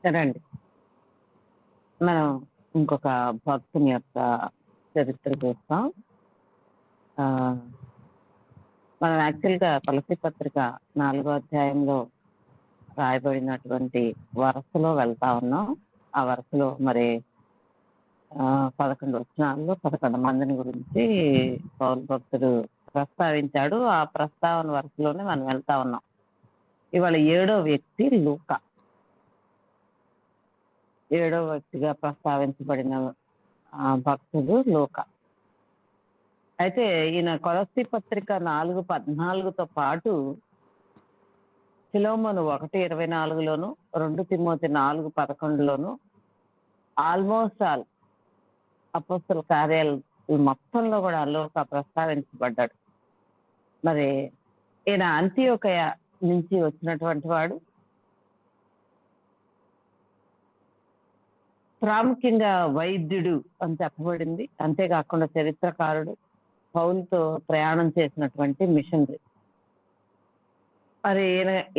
రండి. మనం ఇంకొక భక్తుని యొక్క చరిత్ర చూస్తాం. ఆహ్, మనం యాక్చువల్‌గా తులసి పత్రిక 4 అధ్యాయంలో రాయబడినటువంటి వరుసలో వెళ్తా ఉన్నాం. ఆ వరుసలో మరి 11 వచనాల్లో 11 మందిని గురించి పౌలు భక్తుడు ప్రస్తావించాడు. ఆ ప్రస్తావన వరుసలోనే మనం వెళ్తా ఉన్నాం. ఇవాళ ఏడో వ్యక్తి లూకా. ఏడో వ్యక్తిగా ప్రస్తావించబడిన భక్తుడు లూకా. అయితే ఈయన కొలస్సీ పత్రిక 4:14తో పాటు ఫిలోమోను 1:24లోను, 2 తిమోతి 4:11లోను ఆల్మోస్ట్ ఆల్ అపోస్తల కార్యాలు మొత్తంలో కూడా లూకా ప్రస్తావించబడ్డాడు. మరి ఈయన అంతియోకయ నుంచి వచ్చినటువంటి వాడు. ప్రాముఖ్యంగా వైద్యుడు అని చెప్పబడింది. అంతేకాకుండా చరిత్రకారుడు, పౌలుతో ప్రయాణం చేసినటువంటి మిషనరీ. మరి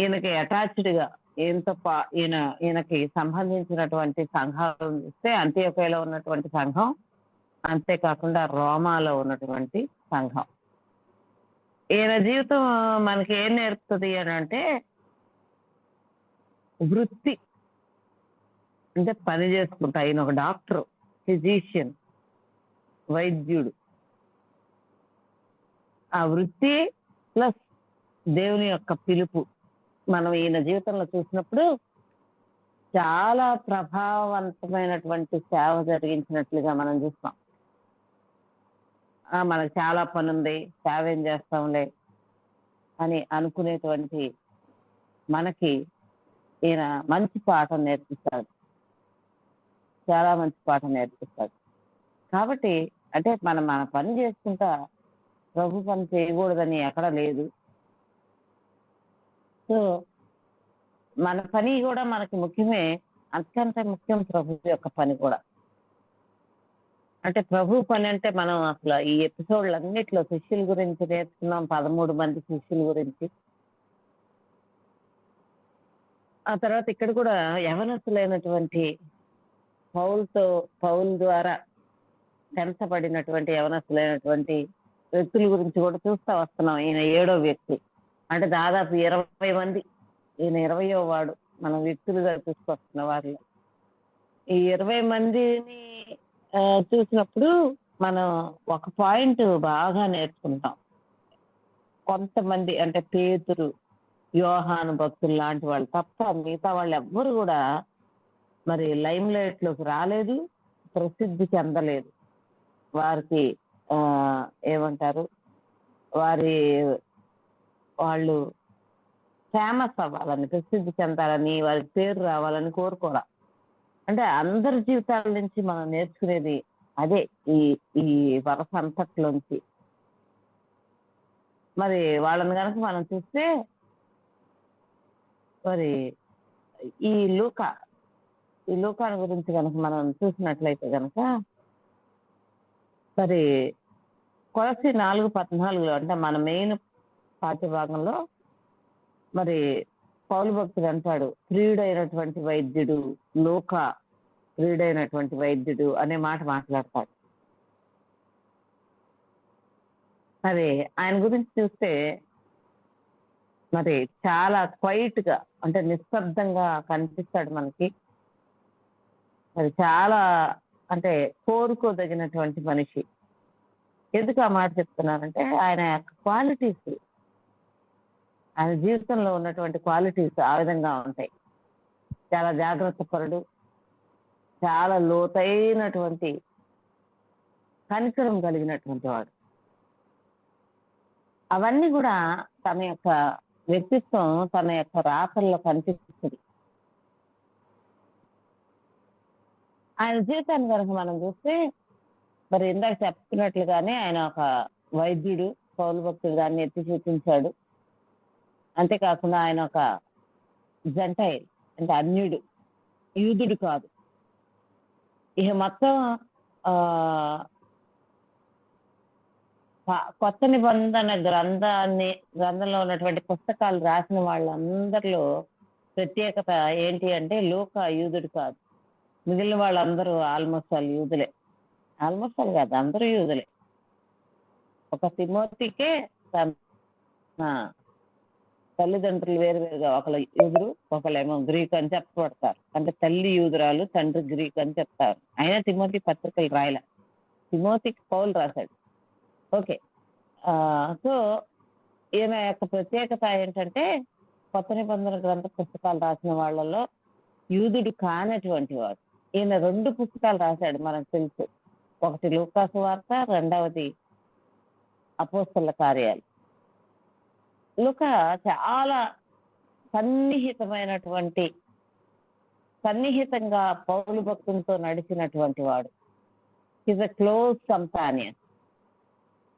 ఈయనకి అటాచ్డ్‌గా ఈయనకి సంబంధించినటువంటి సంఘాలు చూస్తే అంత్యోకయలో ఉన్నటువంటి సంఘం, అంతేకాకుండా రోమాలో ఉన్నటువంటి సంఘం. ఈయన జీవితం మనకి ఏం నేర్పుతుంది అని అంటే వృత్తి, అంటే పని చేసుకుంటా. ఈయన ఒక డాక్టర్, ఫిజిషియన్, వైద్యుడు. ఆ వృత్తి ప్లస్ దేవుని యొక్క పిలుపు మనం ఈయన జీవితంలో చూసినప్పుడు చాలా ప్రభావవంతమైనటువంటి సేవ జరిగించినట్లుగా మనం చూస్తాం. మనకు చాలా పని ఉంది, సేవ ఏం చేస్తాంలే అని అనుకునేటువంటి మనకి ఈయన మంచి పాఠం నేర్పిస్తాడు. చాలా మంచి పాఠం నేర్పిస్తాడు. కాబట్టి అంటే మన పని చేసుకుంటా ప్రభు పని చేయకూడదని ఎక్కడ లేదు. సో మన పని కూడా మనకి ముఖ్యమే. అంతకంటే ముఖ్యం ప్రభు యొక్క పని కూడా. అంటే ప్రభు పని అంటే మనం అసలు ఈ ఎపిసోడ్లన్నిట్లో శిష్యుల గురించి నేర్చుకున్నాం. 13 మంది శిష్యుల గురించి. ఆ తర్వాత ఇక్కడ కూడా యవనస్తులైనటువంటి పౌలు ద్వారా పెంచబడినటువంటి యవనస్తులైనటువంటి వ్యక్తుల గురించి కూడా చూస్తూ వస్తున్నాం. ఈయన ఏడో వ్యక్తి. అంటే దాదాపు 20 మంది, ఈయన 20వ వాడు మనం వ్యక్తులుగా చూసుకొస్తున్న వారిలో. ఈ 20 మందిని చూసినప్పుడు మనం ఒక పాయింట్ బాగా నేర్చుకుంటాం. కొంతమంది అంటే పేతురు, యోహాను భక్తులు లాంటి వాళ్ళు తప్ప మిగతా వాళ్ళు ఎవ్వరు కూడా మరి లైమ్ లైట్ లోకి రాలేదు, ప్రసిద్ధి చెందలేదు. వారికి ఏమంటారు, వాళ్ళు ఫేమస్ అవ్వాలని, ప్రసిద్ధి చెందాలని, వారికి పేరు రావాలని కోరుకోరా. అంటే అందరి జీవితాల నుంచి మనం నేర్చుకునేది అదే. ఈ వరస అంతట్లోంచి మరి వాళ్ళని కనుక మనం చూస్తే మరి ఈ లూకాను గురించి కనుక మనం చూసినట్లయితే కనుక మరి కొలస్సీ 4:14లో అంటే మన మెయిన్ పాఠ్యభాగంలో మరి పౌలు భక్తుడు అంటాడు, ప్రియుడైనటువంటి వైద్యుడు లూకా, ప్రియుడైనటువంటి వైద్యుడు అనే మాట మాట్లాడతాడు. మరి ఆయన గురించి చూస్తే మరి చాలా క్వైట్ గా, అంటే నిశ్శబ్దంగా కనిపిస్తాడు మనకి. మరి చాలా అంటే కోరుకోదగినటువంటి మనిషి. ఎందుకు ఆ మాట చెప్తున్నానంటే ఆయన యొక్క క్వాలిటీస్, ఆయన జీవితంలో ఉన్నటువంటి క్వాలిటీస్ ఆ విధంగా ఉంటాయి. చాలా జాగ్రత్త పరుడు, చాలా లోతైనటువంటి కనికరం కలిగినటువంటి వాడు. అవన్నీ కూడా తన యొక్క వ్యక్తిత్వం, తన యొక్క రాతల్లో కనిపిస్తుంది. ఆయన జీవితాన్ని కనుక మనం చూస్తే మరి ఇందాక చెప్తున్నట్లుగానే ఆయన ఒక వైద్యుడు, పౌలు భక్తుడు దాన్ని ఎత్తి చూపించాడు. అంతేకాకుండా ఆయన ఒక జెంటైల్, అంటే అన్యుడు, యూదుడు కాదు. ఇక మొత్తం కొత్త నిబంధన గ్రంథంలో ఉన్నటువంటి పుస్తకాలు రాసిన వాళ్ళందరిలో ప్రత్యేకత ఏంటి అంటే లూకా యూదుడు కాదు. మిగిలిన వాళ్ళందరూ ఆల్మోస్ట్ ఆల్ యూదులే. ఆల్మోస్ట్ ఆల్ కాదు, అందరూ యూదులే. ఒక తిమోతికే తన తల్లిదండ్రులు వేరువేరుగా, ఒకళ్ళు యూదుడు, ఒకళ్ళేమో గ్రీక్ అని చెప్పబడతారు. అంటే తల్లి యూదురాలు, తండ్రి గ్రీక్ అని చెప్తారు. అయినా తిమోతి పత్రికలు రాయలే. తిమోతికి పౌలు రాశాడు. ఓకే. సో ఈయన యొక్క ప్రత్యేకత ఏంటంటే కొత్త నిబంధన గ్రంథ పుస్తకాలు రాసిన వాళ్ళలో యూదుడు కానటువంటి వాడు. ఈయన 2 పుస్తకాలు రాశాడు, మనకు తెలుసు. ఒకటి లూకా సువార్త, రెండవది అపోస్తలుల కార్యాలు. లూకా చాలా సన్నిహితంగా పౌలు భక్తులతో నడిచినటువంటి వాడు. Is a close companion.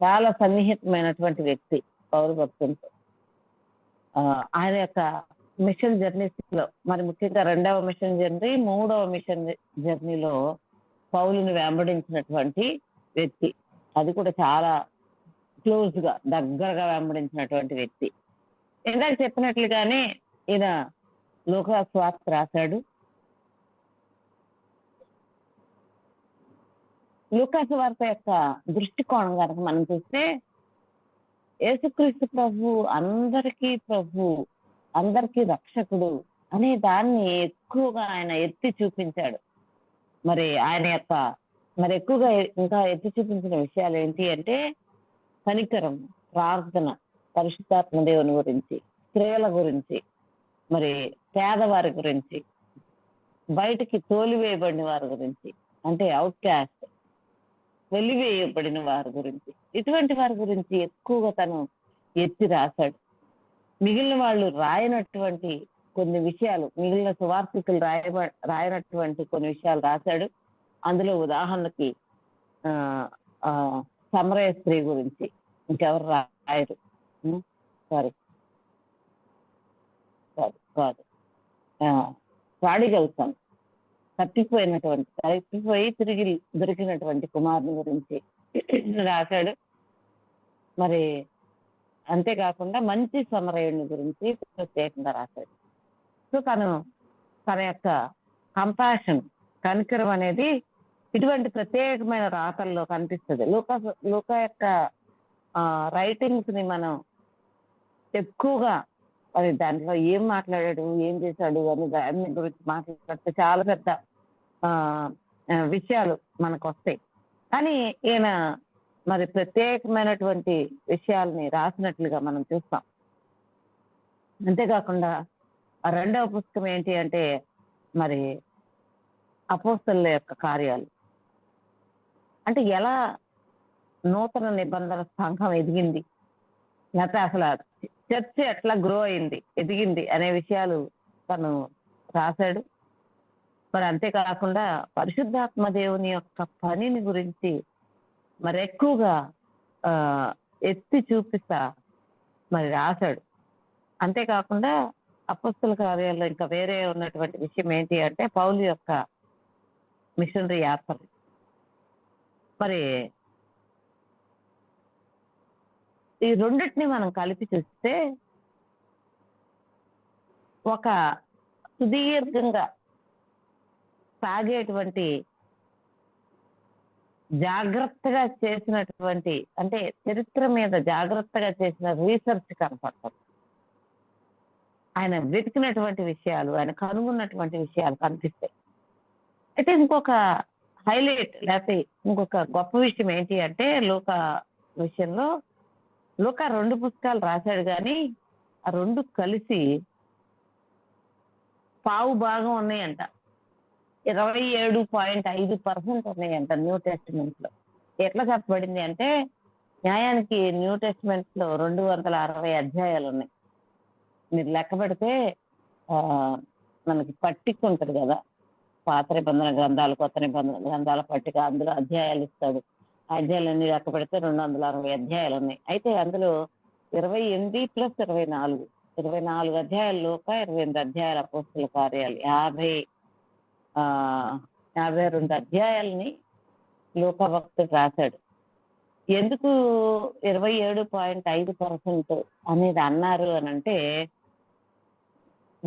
చాలా సన్నిహితమైనటువంటి వ్యక్తి పౌలు భక్తులతో. ఆయన యొక్క మిషన్ జర్నీస్ లో, మరి ముఖ్యంగా 2వ మిషన్ జర్నీ, 3వ మిషన్ జర్నీలో పౌలుని వెంబడించినటువంటి వ్యక్తి. అది కూడా చాలా క్లోజ్ గా, దగ్గరగా వెంబడించినటువంటి వ్యక్తి. ఇందాక చెప్పినట్లుగానే ఈయన లూకా సువార్త రాశాడు. లూకా సువార్త యొక్క దృష్టికోణం కనుక మనం చూస్తే, యేసుక్రీస్తు ప్రభు అందరికీ రక్షకుడు అనే దాన్ని ఎక్కువగా ఆయన ఎత్తి చూపించాడు. మరి ఆయన యొక్క ఎక్కువగా ఇంకా ఎత్తి చూపించిన విషయాలు ఏంటి అంటే కనికరం, ప్రార్థన, పరిశుద్ధాత్మ దేవుని గురించి, స్త్రీల గురించి, మరి పేదవారి గురించి, బయటికి తోలివేయబడిన వారి గురించి, అంటే అవుట్ క్యాస్ట్, వెలివేయబడిన వారి గురించి, ఇటువంటి వారి గురించి ఎక్కువగా తను ఎత్తి రాశాడు. మిగిలిన వాళ్ళు రాయనటువంటి కొన్ని విషయాలు, మిగిలిన సువార్తికులు రాయనటువంటి కొన్ని విషయాలు రాశాడు. అందులో ఉదాహరణకి సమరయ స్త్రీ గురించి ఇంకెవరు రాయరు. సారీ కాదు, ప్రాడిగల్ సన్, తప్పిపోయి తిరిగి దొరికినటువంటి కుమారుని గురించి రాశాడు. మరి అంతేకాకుండా మంచి సమరయుని గురించి ప్రత్యేకంగా రాశాడు. సో తన యొక్క కంపాషన్, కనికరం అనేది ఇటువంటి ప్రత్యేకమైన రాతల్లో కనిపిస్తుంది. లూకా యొక్క రైటింగ్స్ ని మనం ఎక్కువగా, అది దాంట్లో ఏం మాట్లాడాడు, ఏం చేశాడు అని దాని గురించి మాట్లాడితే చాలా పెద్ద విషయాలు మనకు వస్తాయి. కానీ ఈయన మరి ప్రత్యేకమైనటువంటి విషయాల్ని రాసినట్లుగా మనం చూస్తాం. అంతేకాకుండా 2వ పుస్తకం ఏంటి అంటే మరి అపోస్తలుల యొక్క కార్యాలు. అంటే ఎలా నూతన నిబంధన సంఘం ఎదిగింది, లేకపోతే అసలు చర్చ్ ఎట్లా గ్రో అయింది, ఎదిగింది అనే విషయాలు తను రాశాడు. మరి అంతేకాకుండా పరిశుద్ధాత్మ దేవుని యొక్క పనిని గురించి మరి ఎక్కువగా ఎత్తి చూపిస్తా మరి రాశాడు. అంతేకాకుండా అపోస్తల కార్యాల్లో ఇంకా వేరే ఉన్నటువంటి విషయం ఏంటి అంటే పౌలు యొక్క మిషనరీ యాత్ర. మరి ఈ రెండింటిని మనం కలిపి చూస్తే ఒక సుదీర్ఘంగా సాగేటువంటి, జాగ్రత్తగా చేసినటువంటి, అంటే చరిత్ర మీద జాగ్రత్తగా చేసిన రీసెర్చ్ కనపడుతుంది. ఆయన వెతికినటువంటి విషయాలు, ఆయన కనుగొన్నటువంటి విషయాలు కనిపిస్తాయి. అయితే ఇంకొక హైలైట్, లేకపోతే ఇంకొక గొప్ప విషయం ఏంటి అంటే లూకా విషయంలో, లూకా 2 పుస్తకాలు రాశాడు, కానీ ఆ 2 కలిసి పావు భాగం ఉన్నాయంట. 27.5% ఉన్నాయంట న్యూ టెస్టిమెంట్ లో. ఎట్లా చెప్పబడింది అంటే, న్యాయానికి న్యూ టెస్టిమెంట్ లో 260 అధ్యాయాలు ఉన్నాయి. మీరు లెక్క పెడితే మనకి పట్టిక ఉంటుంది కదా, పాత నిబంధన గ్రంథాలు, కొత్త నిబంధన గ్రంథాల పట్టిక, అందులో అధ్యాయాలు ఇస్తాడు. అధ్యాయాలన్నీ లెక్క పెడితే 260 అధ్యాయాలు ఉన్నాయి. అయితే అందులో 28 + 24 అధ్యాయాలు, 28 అధ్యాయాల అపోస్తలుల కార్యాలు, 52 అధ్యాయాలని లూకా భక్తుడు రాశాడు. ఎందుకు 27.5% అనేది అన్నారు అని అంటే,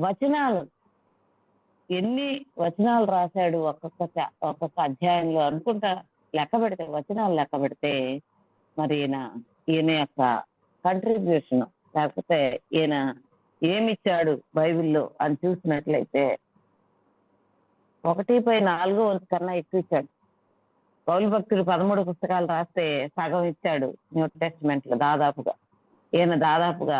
వచనాలు ఎన్ని వచనాలు రాశాడు ఒక్కొక్క అధ్యాయంలో అనుకుంటా. లెక్క పెడితే వచనాలు లెక్క పెడితే మరి ఈయన యొక్క కంట్రిబ్యూషన్, లేకపోతే ఈయన ఏమిచ్చాడు బైబిల్లో అని చూసినట్లయితే 1/4 కన్నా ఎక్కువ ఇచ్చాడు. పౌలు భక్తుడు 13 పుస్తకాలు రాస్తే సగం ఇచ్చాడు న్యూ టెస్ట్మెంట్ లో దాదాపుగా. ఈయన దాదాపుగా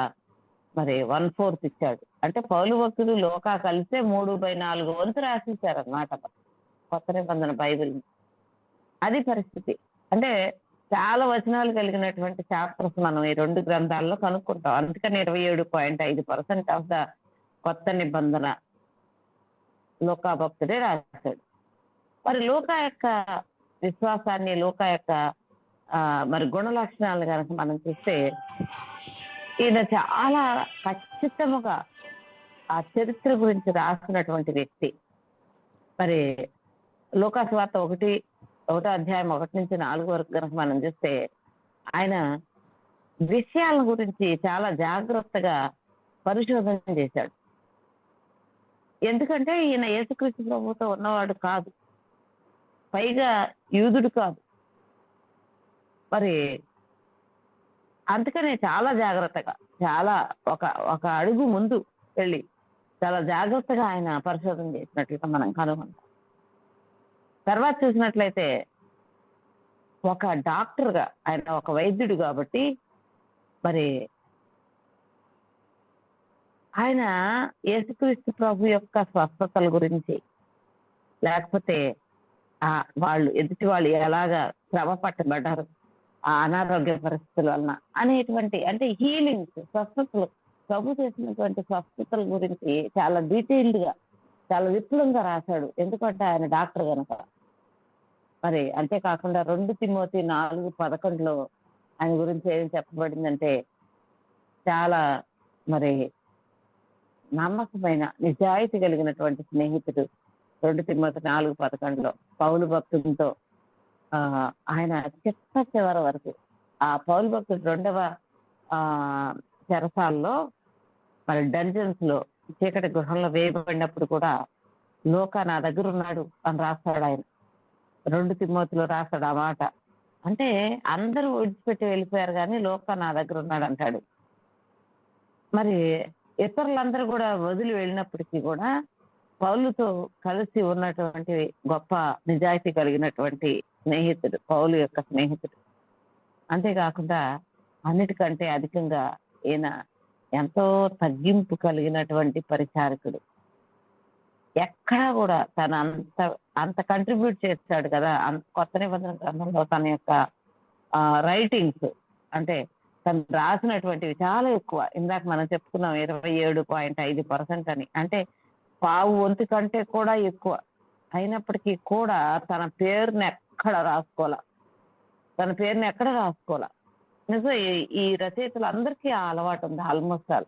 మరి 1/4 ఇచ్చాడు. అంటే పౌలు భక్తుడు లోకా కలిస్తే 3/4 రాసిచ్చారు అన్నమాట కొత్త నిబంధన బైబిల్. అది పరిస్థితి. అంటే చాలా వచనాలు కలిగినటువంటి చాప్టర్స్ మనం ఈ 2 గ్రంథాల్లో కనుక్కుంటాం. అందుకని 27.5% ఆఫ్ ద కొత్త నిబంధన లూకా భక్తుడే రాశాడు. మరి లూకా యొక్క విశ్వాసాన్ని, లూకా యొక్క మరి గుణ లక్షణాలను కనుక మనం చూస్తే ఈయన చాలా ఖచ్చితముగా ఆ చరిత్ర గురించి రాసినటువంటి వ్యక్తి. మరి లూకా సువార్త 1వ అధ్యాయం 1-4 వరకు కనుక మనం చూస్తే ఆయన విషయాల గురించి చాలా జాగ్రత్తగా పరిశోధన చేశాడు. ఎందుకంటే ఈయన యేసుక్రీస్తు ప్రభువుతో ఉన్నవాడు కాదు, పైగా యూదుడు కాదు. మరి అందుకనే చాలా జాగ్రత్తగా, చాలా ఒక అడుగు ముందు వెళ్ళి చాలా జాగ్రత్తగా ఆయన పరిశోధన చేసినట్లుగా మనం కనుగొంటాం. తర్వాత చూసినట్లయితే ఒక డాక్టర్గా, ఆయన ఒక వైద్యుడు కాబట్టి మరి ఆయన యేసుక్రీస్తు ప్రభు యొక్క స్వస్థతల గురించి, లేకపోతే వాళ్ళు ఎదుటి వాళ్ళు ఎలాగా శ్రమ పట్టబడ్డారు ఆ అనారోగ్య పరిస్థితుల వలన అనేటువంటి, అంటే హీలింగ్స్, స్వస్థతలు, ప్రభు చేసినటువంటి స్వస్థతల గురించి చాలా డీటెయిల్డ్ గా, చాలా విపులంగా రాశాడు. ఎందుకంటే ఆయన డాక్టర్ కనుక. మరి అంతేకాకుండా 2 తిమోతి 4:11 ఆయన గురించి ఏం చెప్పబడిందంటే చాలా మరి నమ్మకమైన, నిజాయితీ కలిగినటువంటి స్నేహితుడు. 2 తిమోతి 4:11 పౌలు భక్తుడితో ఆయన చివరి వరకు, ఆ పౌలు భక్తుడు 2వ చెరసాల్లో మరి డంజన్స్ లో, చీకటి గృహంలో వేయబడినప్పుడు కూడా లూకా నా దగ్గర ఉన్నాడు అని రాస్తాడు ఆయన. 2 తిమోతిలో రాస్తాడు ఆ మాట. అంటే అందరూ విడిచిపెట్టి వెళ్ళిపోయారు కానీ లూకా నా దగ్గర ఉన్నాడు అంటాడు. మరి ఇతరులందరూ కూడా వదిలి వెళ్ళినప్పటికీ కూడా పౌలుతో కలిసి ఉన్నటువంటి గొప్ప నిజాయితీ కలిగినటువంటి స్నేహితుడు, పౌలు యొక్క స్నేహితుడు. అంతేకాకుండా అన్నిటికంటే అధికంగా ఈయన ఎంతో తగ్గింపు కలిగినటువంటి పరిచారకుడు. ఎక్కడా కూడా తన అంత కంట్రిబ్యూట్ చేస్తాడు కదా కొత్త నిబంధన గ్రంథంలో. తన యొక్క రైటింగ్స్ అంటే తను రాసినటువంటివి చాలా ఎక్కువ. ఇందాక మనం చెప్పుకున్నాం 27.5% అని. అంటే 1/4 కంటే కూడా ఎక్కువ. అయినప్పటికీ కూడా తన పేరుని ఎక్కడ రాసుకోవాలా. నిజం, ఈ రచయితలు అందరికీ ఆ అలవాటు ఉంది ఆల్మోస్ట్ ఆల్.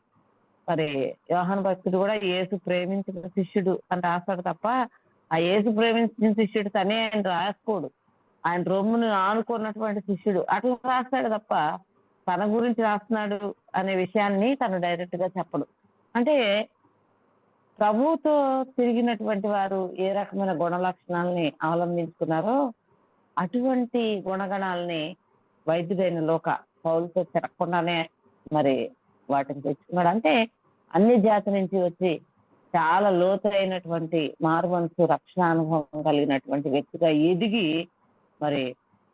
మరి యోహాను భక్తుడు కూడా యేసు ప్రేమించిన శిష్యుడు అని రాస్తాడు తప్ప ఆ యేసు ప్రేమించిన శిష్యుడు తనే ఆయన రాసుకోడు. ఆయన రొమ్మును ఆనుకున్నటువంటి శిష్యుడు అట్లా రాస్తాడు తప్ప తన గురించి రాస్తున్నాడు అనే విషయాన్ని తను డైరెక్ట్ గా చెప్పడు. అంటే ప్రభువుతో తిరిగినటువంటి వారు ఏ రకమైన గుణ లక్షణాలని అవలంబించుకున్నారో అటువంటి గుణగణాలని వైద్యుడైన లూకా పౌలుతో తిరగకుండానే మరి వాటిని తెచ్చుకున్నాడు. అంటే అన్ని జాతి నుంచి వచ్చి చాలా లోతైనటువంటి మారుమనసు రక్షణ అనుభవం కలిగినటువంటి వ్యక్తిగా ఎదిగి మరి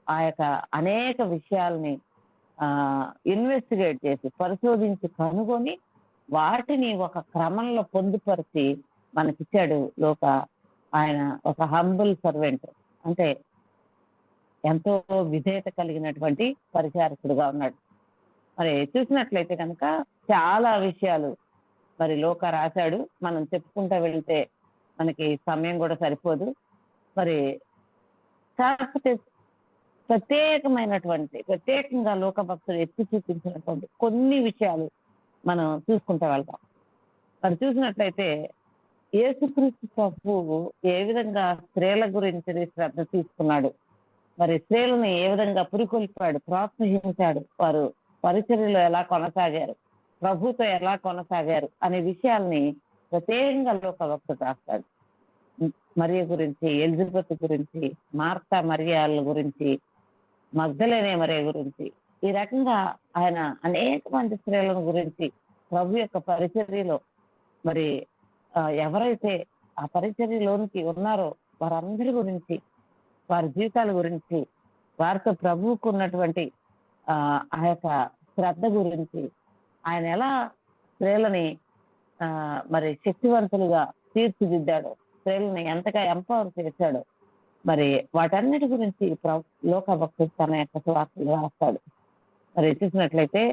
ఆ యొక్క అనేక విషయాల్ని ఇన్వెస్టిగేట్ చేసి, పరిశోధించి, కనుగొని వాటిని ఒక క్రమంలో పొందుపరిచి మనకిచ్చాడు లూకా. ఆయన ఒక హంబుల్ సర్వెంట్, అంటే ఎంతో విధేయత కలిగినటువంటి పరిచారకుడుగా ఉన్నాడు. మరి చూసినట్లయితే కనుక చాలా విషయాలు మరి లూకా రాశాడు. మనం చెప్పుకుంటూ వెళితే మనకి సమయం కూడా సరిపోదు. మరి కాకపోతే ప్రత్యేకంగా లూకా భక్తుడు ఎత్తి చూపించినటువంటి కొన్ని విషయాలు మనం చూసుకుంటూ వెళ్తాం. మరి చూసినట్లయితే యేసుక్రీస్తు ప్రభువు ఏ విధంగా స్త్రీల గురించి శ్రద్ధ తీసుకున్నాడు, మరి స్త్రీలను ఏ విధంగా పురికొల్పాడు, ప్రోత్సహించాడు, వారు పరిచర్యలో ఎలా కొనసాగారు, ప్రభుతో ఎలా కొనసాగారు అనే విషయాల్ని ప్రత్యేకంగా లోక భక్తుడు రాస్తాడు. మరియ గురించి, ఎలిజబెత్ గురించి, మార్తా మరియాల గురించి, మగ్దలేనే మరియ గురించి, ఈ రకంగా ఆయన అనేక మంది స్త్రీల గురించి ప్రభు యొక్క పరిచర్యలో మరి ఎవరైతే ఆ పరిచర్యలోనికి ఉన్నారో వారందరి గురించి, వారి జీవితాల గురించి, వారితో ప్రభువుకు ఉన్నటువంటి ఆ యొక్క శ్రద్ధ గురించి, ఆయన ఎలా స్త్రీలని మరి శక్తివంతులుగా తీర్చిదిద్దాడో, స్త్రీలని ఎంతగా ఎంపవర్ చేశాడో, మరి వాటన్నిటి గురించి లోక భక్తుడు తన యొక్క సువార్తలు రాస్తాడు. మరి చూసినట్లయితే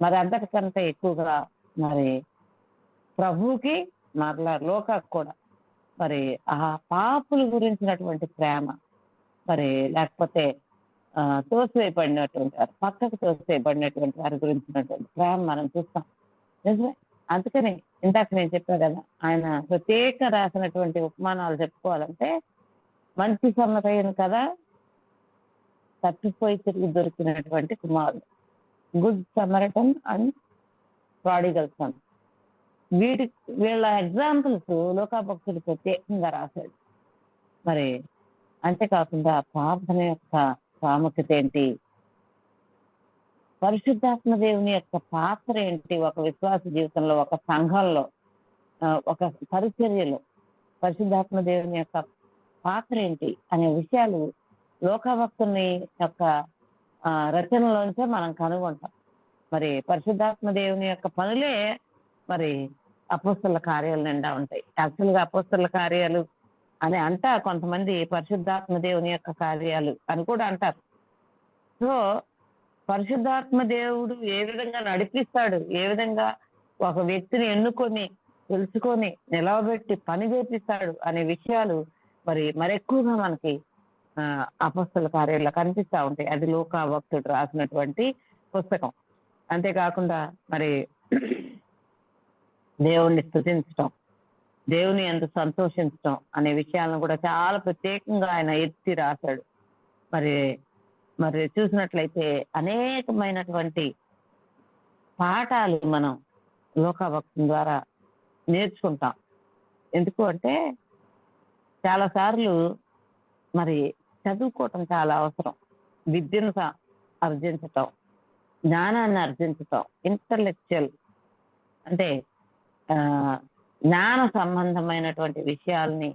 మరి అంతటికంటే ఎక్కువగా మరి ప్రభువుకి మరలా లోకాకు కూడా మరి ఆ పాపుల గురించినటువంటి ప్రేమ, మరి లేకపోతే తోసివేయబడినటువంటి వారు, పక్కకు తోసివేయబడినటువంటి వారి గురించినటువంటి ప్రేమ మనం చూస్తాం. నిజమే. అందుకని ఇందాక నేను చెప్పాను కదా, ఆయన ప్రత్యేక రాసినటువంటి ఉపమానాలు చెప్పుకోవాలంటే మంచి సమ్మతైన కదా, తప్పిపోయి తిరిగి దొరికినటువంటి కుమారుడు, good Samaritan and prodigal sun, వీళ్ళ ఎగ్జాంపుల్స్ లోకాభక్తుడు ప్రత్యేకంగా రాశాడు. మరి అంతేకాకుండా ప్రార్థన యొక్క ప్రాముఖ్యత ఏంటి, పరిశుద్ధాత్మ దేవుని యొక్క పాత్ర ఏంటి ఒక విశ్వాస జీవితంలో, ఒక సంఘంలో, ఒక పరిచర్యలో పరిశుద్ధాత్మ దేవుని యొక్క పాత్ర ఏంటి అనే విషయాలు లోకభక్తుని యొక్క రచనలోంచే మనం కనుగొంటాం. మరి పరిశుద్ధాత్మ దేవుని యొక్క పనులే మరి అపోస్తల కార్యాలు నిండా ఉంటాయి. యాక్చువల్గా అపోస్తల కార్యాలు అని అంటారు కొంతమంది, పరిశుద్ధాత్మ దేవుని యొక్క కార్యాలు అని కూడా అంటారు. సో పరిశుద్ధాత్మ దేవుడు ఏ విధంగా నడిపిస్తాడు, ఏ విధంగా ఒక వ్యక్తిని ఎన్నుకొని తెలుసుకొని నిలవబెట్టి పని చేపిస్తాడు అనే విషయాలు మరెక్కువగా మనకి అపోస్తల కార్యాల్లో కనిపిస్తూ ఉంటాయి. అది లోకా భక్తుడు రాసినటువంటి పుస్తకం. అంతేకాకుండా మరి దేవుణ్ణి స్తుతించటం, దేవుని ఎంత సంతోషించటం అనే విషయాలను కూడా చాలా ప్రత్యేకంగా ఆయన ఎత్తి రాశాడు. మరి చూసినట్లయితే అనేకమైనటువంటి పాఠాలు మనం లోకభక్తి ద్వారా నేర్చుకుంటాం. ఎందుకు అంటే చాలా సార్లు మరి చదువుకోవటం చాలా అవసరం. విద్యను ఆర్జించటం, జ్ఞానాన్ని ఆర్జించటం, ఇంటలెక్చువల్ అంటే జ్ఞాన సంబంధమైనటువంటి విషయాల్ని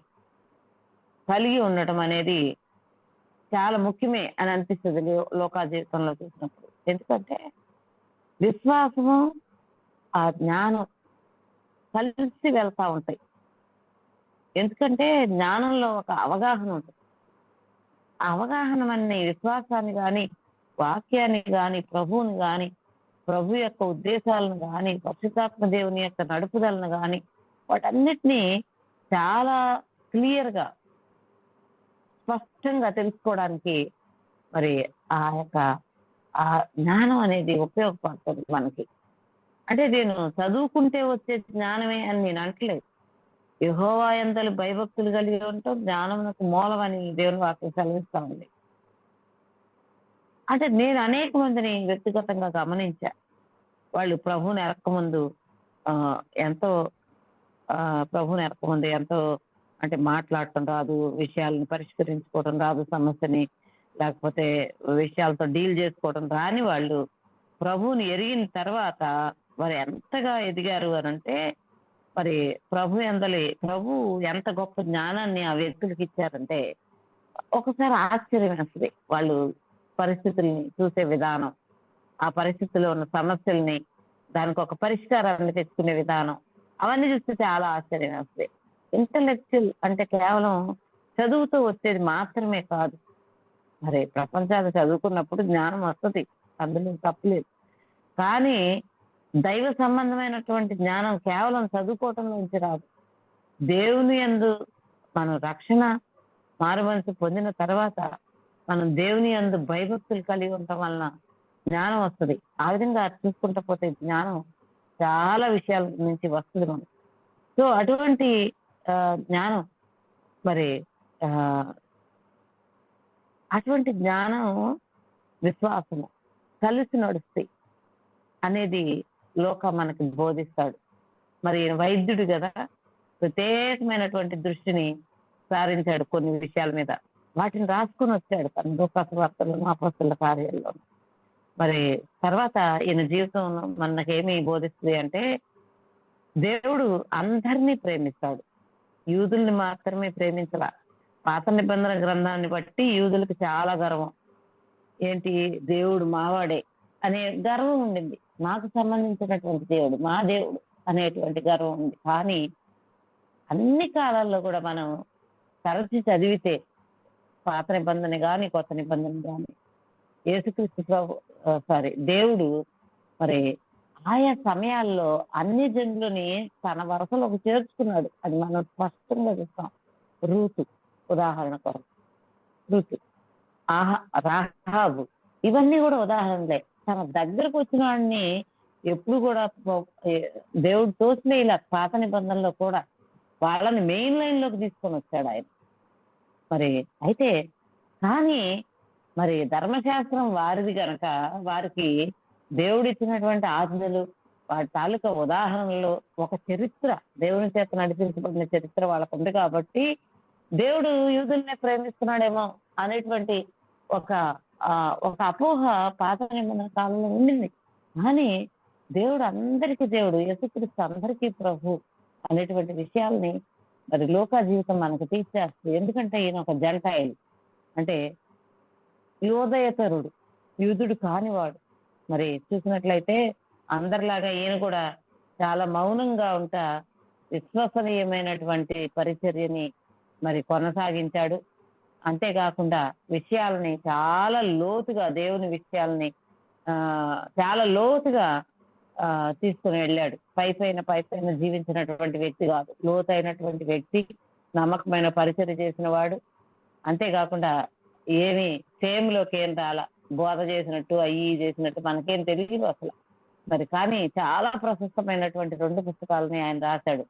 కలిగి ఉండటం అనేది చాలా ముఖ్యమే అని అనిపిస్తుంది లోకా జీవితంలో చూసినప్పుడు. ఎందుకంటే విశ్వాసము ఆ జ్ఞానం కలిసి వెళ్తా ఉంటాయి. ఎందుకంటే జ్ఞానంలో ఒక అవగాహన ఉంటుంది. ఆ అవగాహన అనే విశ్వాసాన్ని కానీ, వాక్యాన్ని కానీ, ప్రభువుని కానీ, ప్రభు యొక్క ఉద్దేశాలను కానీ, పరిశుద్ధాత్మ దేవుని యొక్క నడుపుదలను కానీ, వాటన్నిటినీ చాలా క్లియర్గా స్పష్టంగా తెలుసుకోవడానికి మరి ఆ యొక్క ఆ జ్ఞానం అనేది ఉపయోగపడుతుంది మనకి. అంటే నేను చదువుకుంటే వచ్చే జ్ఞానమే అని నేను అంటలేదు. యెహోవా యందలి భయభక్తులు కలిగి ఉండటం జ్ఞానమునకు మూలమని దేవుని వాక్యం సెలవిస్తా ఉంది. అంటే నేను అనేక మందిని వ్యక్తిగతంగా గమనించా. వాళ్ళు ప్రభువుని ఎరక్కముందు ఎంతో ప్రభువుని ఎరక్కముందు ఎంతో అంటే మాట్లాడటం రాదు, విషయాలను పరిష్కరించుకోవడం రాదు, సమస్యని లేకపోతే విషయాలతో డీల్ చేసుకోవడం రాని వాళ్ళు ప్రభువుని ఎరిగిన తర్వాత వారు ఎంతగా ఎదిగారు అని అంటే, మరి ప్రభు ఎంత గొప్ప జ్ఞానాన్ని ఆ వ్యక్తులకు ఇచ్చారంటే ఒకసారి ఆశ్చర్యం వేస్తుంది. వాళ్ళు పరిస్థితుల్ని చూసే విధానం, ఆ పరిస్థితుల్లో ఉన్న సమస్యల్ని దానికి ఒక పరిష్కారాన్ని తెచ్చుకునే విధానం, అవన్నీ చూస్తే చాలా ఆశ్చర్యం వేస్తుంది. ఇంటలెక్చువల్ అంటే కేవలం చదువుతూ వచ్చేది మాత్రమే కాదు. మరి ప్రపంచాన్ని చదువుకున్నప్పుడు జ్ఞానం వస్తుంది, అందులో తప్పలేదు. కానీ దైవ సంబంధమైనటువంటి జ్ఞానం కేవలం చదువుకోవటం నుంచి రాదు. దేవుని యందు మనం రక్షణ మారుమనసు పొందిన తర్వాత మనం దేవుని యందు భయభక్తులు కలిగి ఉండటం వలన జ్ఞానం వస్తుంది. ఆ విధంగా చూసుకుంటూ పోతే జ్ఞానం చాలా విషయాల నుంచి వస్తుంది మనం. సో అటువంటి జ్ఞానం మరి అటువంటి జ్ఞానం విశ్వాసము కలిసి నడుస్తాయి అనేది లోక మనకి బోధిస్తాడు. మరి ఈయన వైద్యుడు కదా, ప్రత్యేకమైనటువంటి దృష్టిని సారించాడు కొన్ని విషయాల మీద. వాటిని రాసుకొని వచ్చాడు తన లూకాసు వార్తలను, అపోస్తలుల కార్యాల్లో. మరి తర్వాత ఈయన జీవితం మనకేమి బోధిస్తుంది అంటే, దేవుడు అందరినీ ప్రేమిస్తాడు, యూదుల్ని మాత్రమే ప్రేమించలా. పాత నిబంధన గ్రంథాన్ని బట్టి యూదులకు చాలా గర్వం. ఏంటి, దేవుడు మావాడే అనే గర్వం ఉండింది. నాకు సంబంధించినటువంటి దేవుడు, మా దేవుడు అనేటువంటి గర్వం ఉంది. కానీ అన్ని కాలాల్లో కూడా మనం తరచి చదివితే, పాత నిబంధన కానీ కొత్త నిబంధన కానీ, యేసుక్రీస్తు దేవుడు మరి ఆయా సమయాల్లో అన్ని జనులని తన వరసలోకి చేర్చుకున్నాడు. అది మనం స్పష్టంగా చూస్తాం. రూతు ఉదాహరణ కొరకు, రూతు, రాహాబు, ఇవన్నీ కూడా ఉదాహరణలే. తన దగ్గరకు వచ్చిన వాడిని ఎప్పుడు కూడా దేవుడు తోసిన ఇలా పాత నిబంధనలో కూడా వాళ్ళని మెయిన్ లైన్ లోకి తీసుకొని వచ్చాడు ఆయన. మరి అయితే కానీ మరి ధర్మశాస్త్రం వారిది కనుక వారికి దేవుడు ఇచ్చినటువంటి ఆజ్ఞలు, వాటి తాలూకా ఉదాహరణలు, ఒక చరిత్ర, దేవుని చేత నడిపించబడిన చరిత్ర వాళ్ళకు ఉంది కాబట్టి దేవుడు యూదుల్నే ప్రేమిస్తున్నాడేమో అనేటువంటి ఒక ఒక అపోహ పాత నిబంధన కాలంలో ఉండింది. కానీ దేవుడు అందరికీ దేవుడు, యేసుక్రీస్తు అందరికీ ప్రభు అనేటువంటి విషయాల్ని మరి లోకా జీవితం మనకు తీర్చేస్తుంది. ఎందుకంటే ఈయన ఒక జంటాయిల్, అంటే యోదయతరుడు, యూదుడు కానివాడు. మరి చూసినట్లయితే అందరిలాగా ఈయన కూడా చాలా మౌనంగా ఉంటా విశ్వసనీయమైనటువంటి పరిచర్యని మరి కొనసాగించాడు. అంతేకాకుండా విషయాలని చాలా లోతుగా, దేవుని విషయాలని చాలా లోతుగా తీసుకుని వెళ్ళాడు. పైపైన జీవించినటువంటి వ్యక్తి కాదు, లోతైనటువంటి వ్యక్తి, నమ్మకమైన పరిచర్య చేసిన వాడు. అంతేకాకుండా ఏమి ఫేమ్లోకి ఏం రాలా, బోధ చేసినట్టు అయ్యి చేసినట్టు మనకేం తెలియదు అసలు. మరి కానీ చాలా ప్రశస్తమైనటువంటి 2 పుస్తకాలని ఆయన రాశాడు.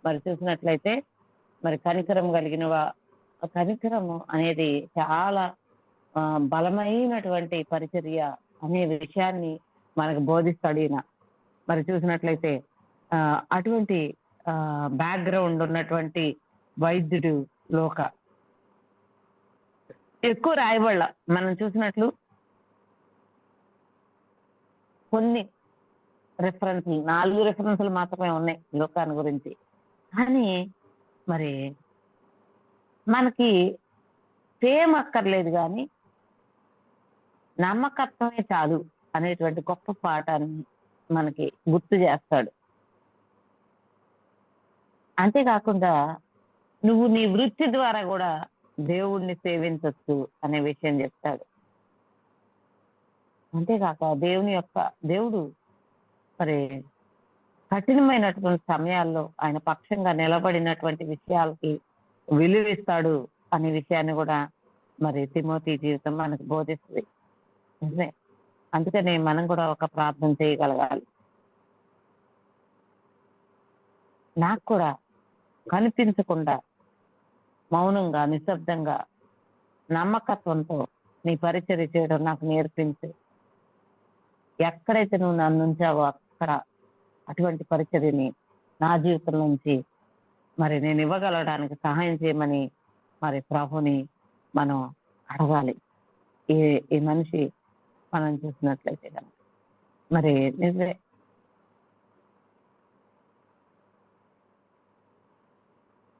మరి చూసినట్లయితే మరి కనికరం కనికరము అనేది చాలా బలమైనటువంటి పరిచర్య అనే విషయాన్ని మనకు బోధిస్తాడు ఈయన. మరి చూసినట్లయితే అటువంటి బ్యాక్గ్రౌండ్ ఉన్నటువంటి వైద్యుడు లోక ఎక్కువ రాయబడ్ల. మనం చూసినట్లు కొన్ని రెఫరెన్స్లు, 4 రెఫరెన్స్లు మాత్రమే ఉన్నాయి లోకాన్ని గురించి. కానీ మరి మనకి ఫేమ్ అక్కర్లేదు, కానీ నమ్మకత్వమే చాలు అనేటువంటి గొప్ప పాఠాన్ని మనకి గుర్తు చేస్తాడు. అంతేకాకుండా నువ్వు నీ వృత్తి ద్వారా కూడా దేవుణ్ణి సేవించవచ్చు అనే విషయం చెప్తాడు. అంతేకాక దేవుడు మరి కఠినమైనటువంటి సమయాల్లో ఆయన పక్షంగా నిలబడినటువంటి విషయాలకి విలువిస్తాడు అనే విషయాన్ని కూడా మరి తిమోతి జీవితం మనకు బోధిస్తుంది. నిజమే. అందుకనే మనం కూడా ఒక ప్రార్థన చేయగలగాలి. నాకు కూడా కనిపించకుండా మౌనంగా, నిశ్శబ్దంగా, నమ్మకత్వంతో నీ పరిచర్య చేయడం నాకు నేర్పించు. ఎక్కడైతే నువ్వు నన్ను ఉంచావో అక్కడ అటువంటి పరిచర్యని నా జీవితం నుంచి మరి నేను ఇవ్వగలడానికి సహాయం చేయమని మరి ప్రభుని మనం అడగాలి. ఈ మనిషి మనం చూసినట్లయితే కనుక మరి నిజమే,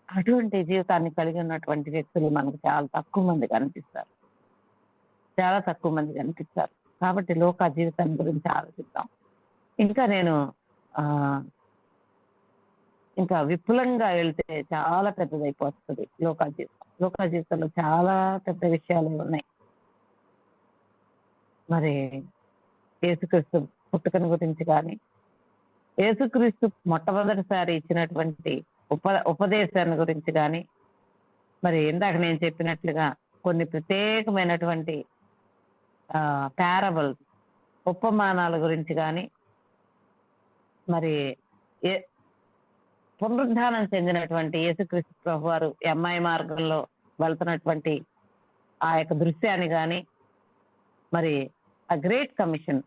అటువంటి జీవితాన్ని కలిగి ఉన్నటువంటి వ్యక్తులు మనకు చాలా తక్కువ మంది కనిపిస్తారు. కాబట్టి లోక జీవితం గురించి ఆలోచిద్దాం. ఇంకా నేను ఇంకా విపులంగా వెళ్తే చాలా పెద్దదైపోతుంది లోక జీవితంలో చాలా పెద్ద విషయాలు ఉన్నాయి. మరి యేసుక్రీస్తు పుట్టుకను గురించి కానీ, యేసుక్రీస్తు మొట్టమొదటిసారి ఇచ్చినటువంటి ఉపదేశాన్ని గురించి కానీ, మరి ఇందాక నేను చెప్పినట్లుగా కొన్ని ప్రత్యేకమైనటువంటి పారబుల్స్, ఉపమానాల గురించి కానీ, మరి పునరుద్ధానం చెందినటువంటి యేసుక్రీస్తు ప్రభు వారు ఎమ్మాయి మార్గంలో వెళ్తున్నటువంటి ఆ యొక్క దృశ్యాన్ని కానీ, మరి ఆ గ్రేట్ కమిషన్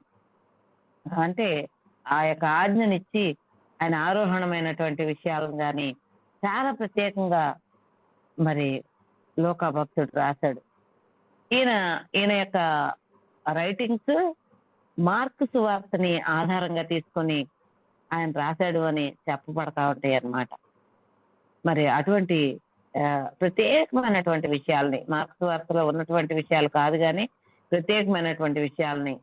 అంటే ఆ యొక్క ఆజ్ఞనిచ్చి ఆయన ఆరోహణమైనటువంటి విషయాలను కానీ చాలా ప్రత్యేకంగా మరి లోకా భక్తుడు రాశాడు. ఈయన ఈయన యొక్క రైటింగ్స్ మార్కు సువార్తని ఆధారంగా తీసుకొని ఆయన రాశాడు అని చెప్పబడతా ఉంటాయి అన్నమాట. మరి అటువంటి ప్రత్యేకమైనటువంటి విషయాల్ని మార్కు సువార్తలో ఉన్నటువంటి విషయాలు కాదు కానీ ప్రత్యేకమైనటువంటి విషయాల్ని,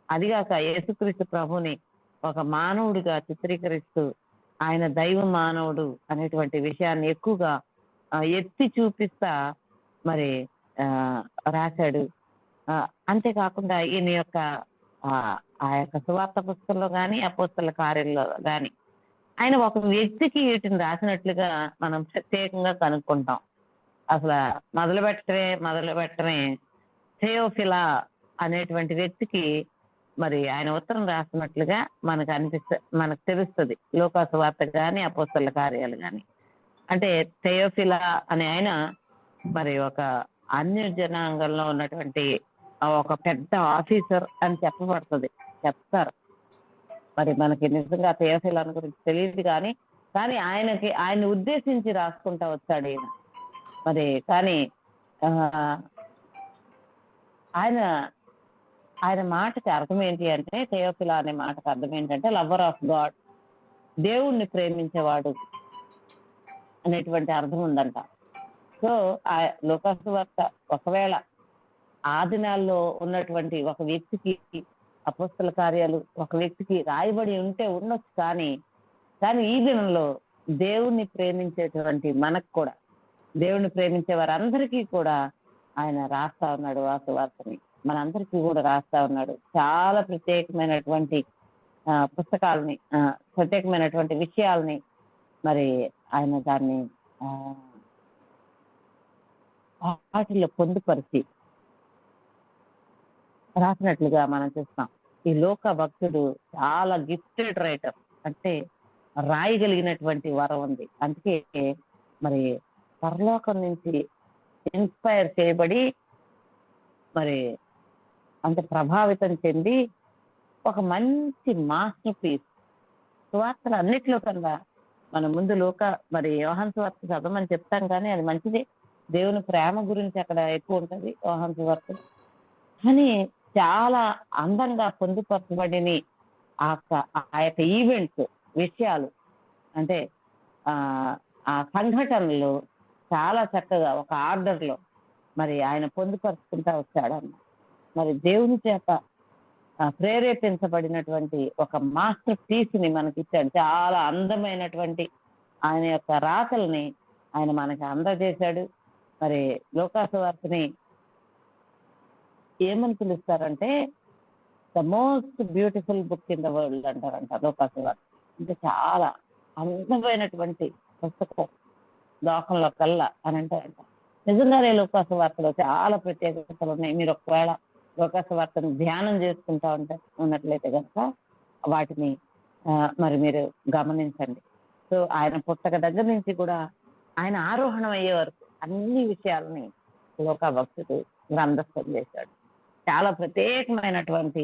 అదిగాక యేసుక్రీస్తు ప్రభుని ఒక మానవుడిగా చిత్రీకరిస్తూ ఆయన దైవ మానవుడు అనేటువంటి విషయాన్ని ఎక్కువగా ఎత్తి చూపిస్తా మరి రాశాడు. అంతేకాకుండా ఈయన యొక్క ఆ యొక్క సువార్త పుస్తకంలో కానీ అపోస్తల కార్యంలో కానీ ఆయన ఒక వ్యక్తికి వీటిని రాసినట్లుగా మనం ప్రత్యేకంగా కనుక్కుంటాం. అసలు మొదలు పెట్టడమే థెయోఫిలా అనేటువంటి వ్యక్తికి మరి ఆయన ఉత్తరం రాసినట్లుగా మనకు తెలుస్తుంది. లోకా సువార్త కానీ అపోస్తల కార్యాలు కానీ. అంటే థెయోఫిలా అనే ఆయన మరి ఒక అన్య జనాంగంలో ఉన్నటువంటి ఒక పెద్ద ఆఫీసర్ అని చెప్తారు. మరి మనకి నిజంగా థెయోఫిలా గురించి తెలియదు కానీ ఆయన్ని ఉద్దేశించి రాసుకుంటా వచ్చాడు ఈయన. మరి కానీ ఆయన మాటకి అర్థం ఏంటి అంటే, థెయోఫిలా అనే మాటకి అర్థం ఏంటంటే లవర్ ఆఫ్ గాడ్, దేవుణ్ణి ప్రేమించేవాడు అనేటువంటి అర్థం ఉందంట. సో ఆ లోకా సువార్త ఒకవేళ ఆ దినాల్లో ఉన్నటువంటి ఒక వ్యక్తికి అపోస్తల కార్యాలు ఒక వ్యక్తికి రాయబడి ఉంటే ఉండొచ్చు, కానీ ఈ దినంలో దేవుణ్ణి ప్రేమించేటువంటి మనకు కూడా, దేవుణ్ణి ప్రేమించే వారందరికీ కూడా ఆయన రాస్తా ఉన్నాడు ఆ సువార్తని, మనందరికీ కూడా రాస్తా ఉన్నాడు. చాలా ప్రత్యేకమైనటువంటి పుస్తకాలని, ప్రత్యేకమైనటువంటి విషయాల్ని మరి ఆయన దాన్ని వాటిల్లో పొందుపరిచి రాసినట్లుగా మనం చూస్తాం. ఈ లోక భక్తుడు చాలా గిఫ్టెడ్ రైటర్, అంటే రాయగలిగినటువంటి వరం ఉంది. అందుకే మరి పరలోకం నుంచి ఇన్స్పైర్ చేయబడి మరి అంత ప్రభావితం చెంది ఒక మంచి మాస్టర్ పీస్ సువార్తలు అన్నిట్లో కన్నా మన ముందు మరి యోహాను సువార్త చదవమని చెప్తాం, కానీ అది మంచిదే. దేవుని ప్రేమ గురించి అక్కడ ఎక్కువ ఉంటుంది యోహాను సువార్త. కానీ చాలా అందంగా పొందుపరచబడిన ఆ యొక్క ఈవెంట్స్, విషయాలు, అంటే ఆ సంఘటనలు చాలా చక్కగా ఒక ఆర్డర్లో మరి ఆయన పొందుపరుచుకుంటా వచ్చాడన్న. మరి దేవుని చేత ప్రేరేపించబడినటువంటి ఒక మాస్టర్ పీస్ని మనకి ఇచ్చాడు. చాలా అందమైనటువంటి ఆయన యొక్క రాతల్ని ఆయన మనకి అందజేశాడు. మరి లోకా సువార్తని ఏమని పిలుస్తారంటే the most beautiful book in the world అంటారంట లోకా సువార్త. అంటే చాలా అందమైనటువంటి పుస్తకం లోకంలో కల్లా అని అంటారంట. నిజంగానే లోకా సువార్తలో చాలా ప్రత్యేకతలు ఉన్నాయి. మీరు ఒకవేళ లోకా సువార్తను ధ్యానం చేసుకుంటా ఉన్నట్లయితే కనుక వాటిని మరి మీరు గమనించండి. సో ఆయన పుస్తక దగ్గర నుంచి కూడా ఆయన ఆరోహణం అయ్యే వరకు అన్ని విషయాలని లోకా భక్తుడు గ్రంథస్థం చేశాడు. చాలా ప్రత్యేకమైనటువంటి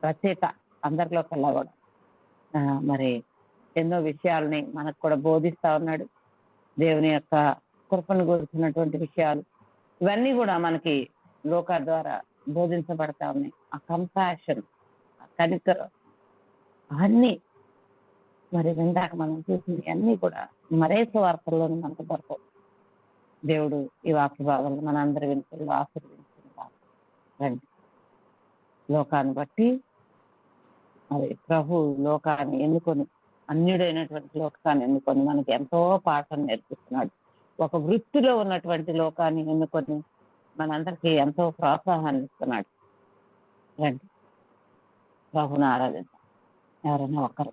రచయిత అందరిలో కల్లా కూడా మరి ఎన్నో విషయాలని మనకు కూడా బోధిస్తా ఉన్నాడు. దేవుని యొక్క కృపను గురించినటువంటి విషయాలు ఇవన్నీ కూడా మనకి లోకా ద్వారా బోధించబడతా ఉన్నాయి. ఆ కంపాషన్, ఆ కనికరం, అన్నీ మరి ఇందాక మనం చూసింది అన్నీ కూడా మరే సువార్తల్లోనూ మనకు దొరకవు. దేవుడు ఈ వాక్య భాగాలను మన అందరి వెనుకలు ఆశీర్వదించుకుంటారు. రండి, లోకాన్ని బట్టి మరి ప్రభు లోకాన్ని ఎన్నుకొని, అన్యుడైనటువంటి లోకాన్ని ఎన్నుకొని మనకి ఎంతో పాఠం నేర్పిస్తున్నాడు. ఒక వృత్తిలో ఉన్నటువంటి లోకాన్ని ఎన్నుకొని మనందరికీ ఎంతో ప్రోత్సాహాన్ని ఇస్తున్నాడు. రండి ప్రభుని ఆరాధిద్దాం. ఎవరైనా ఒకరు